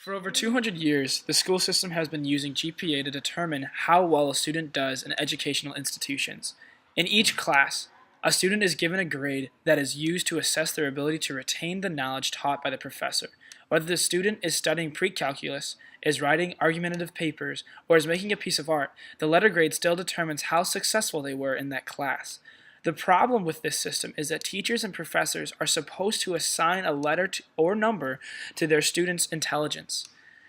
For over 200 years, the school system has been using GPA to determine how well a student does in educational institutions. In each class, a student is given a grade that is used to assess their ability to retain the knowledge taught by the professor. Whether the student is studying pre-calculus, is writing argumentative papers, or is making a piece of art, the letter grade still determines how successful they were in that class. The problem with this system is that teachers and professors are supposed to assign a letter or number to their students' intelligence.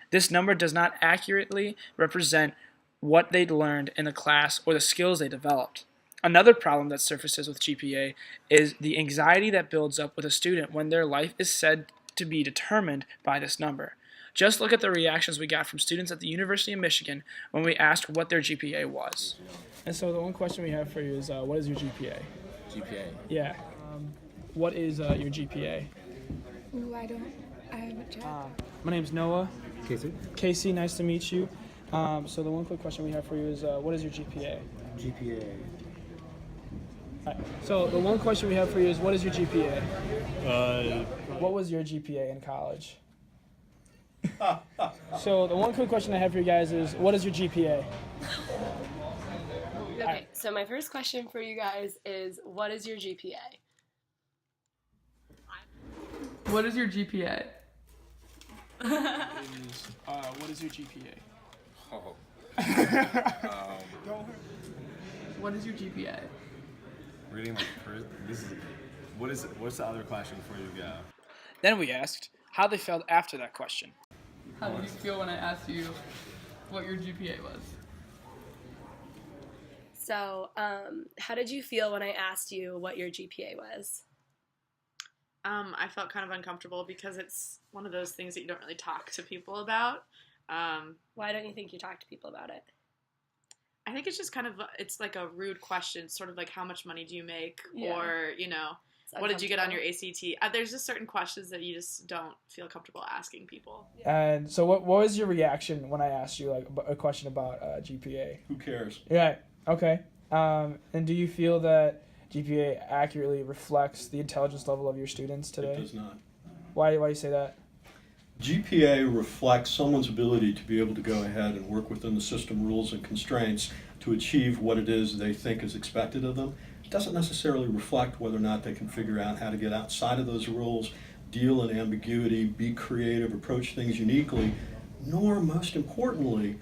This number does not accurately represent what they learned in the class or the skills they developed. Another problem that surfaces with GPA is the anxiety that builds up with a student when their life is said to be determined by this number. Just look at the reactions we got from students at the University of Michigan when we asked what their GPA was. And so the one question we have for you is, what is your GPA? GPA. Yeah. What is your GPA? Ooh, I haven't checked. My name's Noah. Casey. Casey, nice to meet you. So the one quick question we have for you is, what is your GPA? GPA. All right. So the one question we have for you is, what is your GPA? What was your GPA in college? So the one quick question I have for you guys is, what is your GPA? Okay, so my first question for you guys is, what is your GPA? What is your GPA? What is your GPA? Oh. What is your GPA? Reading what's the other question before you go? Then we asked how they felt after that question. How did you feel when I asked you what your GPA was? So, how did you feel when I asked you what your GPA was? I felt kind of uncomfortable because it's one of those things that you don't really talk to people about. Why don't you think you talk to people about it? I think it's just kind of, it's like a rude question, sort of like how much money do you make, Yeah. or, what did you get on your ACT? There's just certain questions that you just don't feel comfortable asking people. And so what was your reaction when I asked you like a question about GPA? Who cares? Yeah, okay. And do you feel that GPA accurately reflects the intelligence level of your students today? It does not. Why do you say that? GPA reflects someone's ability to be able to go ahead and work within the system rules and constraints to achieve what it is they think is expected of them. It doesn't necessarily reflect whether or not they can figure out how to get outside of those rules, deal in ambiguity, be creative, approach things uniquely, nor, most importantly,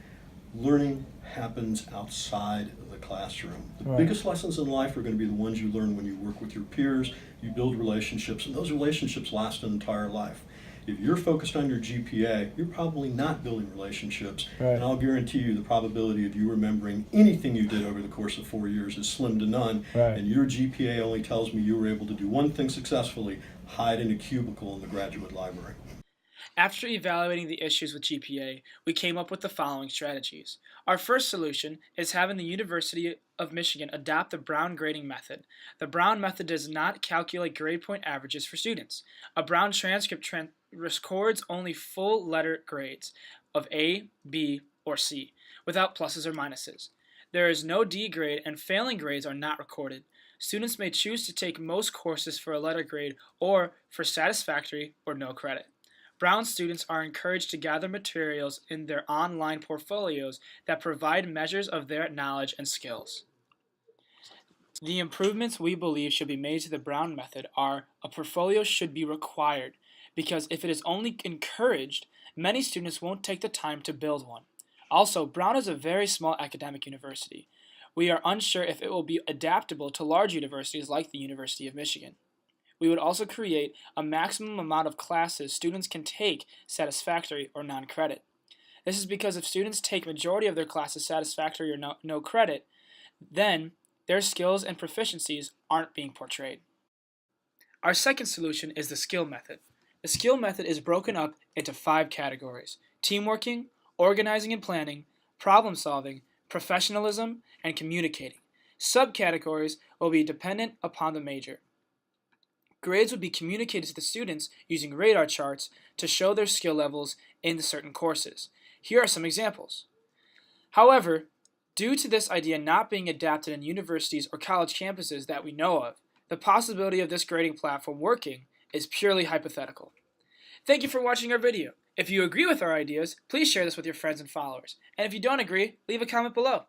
learning happens outside of the classroom. The biggest lessons in life are going to be the ones you learn when you work with your peers, you build relationships, and those relationships last an entire life. If you're focused on your GPA, you're probably not building relationships, and I'll guarantee you the probability of you remembering anything you did over the course of 4 years is slim to none, and your GPA only tells me you were able to do one thing successfully: hide in a cubicle in the graduate library. After evaluating the issues with GPA, we came up with the following strategies. Our first solution is having the University of Michigan adopt the Brown grading method. The Brown method does not calculate grade point averages for students. A Brown transcript records only full letter grades of A, B, or C, without pluses or minuses. There is no D grade, and failing grades are not recorded. Students may choose to take most courses for a letter grade or for satisfactory or no credit. Brown students are encouraged to gather materials in their online portfolios that provide measures of their knowledge and skills. The improvements we believe should be made to the Brown method are: a portfolio should be required, because if it is only encouraged, many students won't take the time to build one. Also, Brown is a very small academic university. We are unsure if it will be adaptable to large universities like the University of Michigan. We would also create a maximum amount of classes students can take satisfactory or non-credit. This is because if students take majority of their classes satisfactory or no credit, then their skills and proficiencies aren't being portrayed. Our second solution is the skill method. The skill method is broken up into 5 categories: teamworking, organizing and planning, problem solving, professionalism, and communicating. Subcategories will be dependent upon the major. Grades would be communicated to the students using radar charts to show their skill levels in certain courses. Here are some examples. However, due to this idea not being adapted in universities or college campuses that we know of, the possibility of this grading platform working is purely hypothetical. Thank you for watching our video. If you agree with our ideas, please share this with your friends and followers. And if you don't agree, leave a comment below.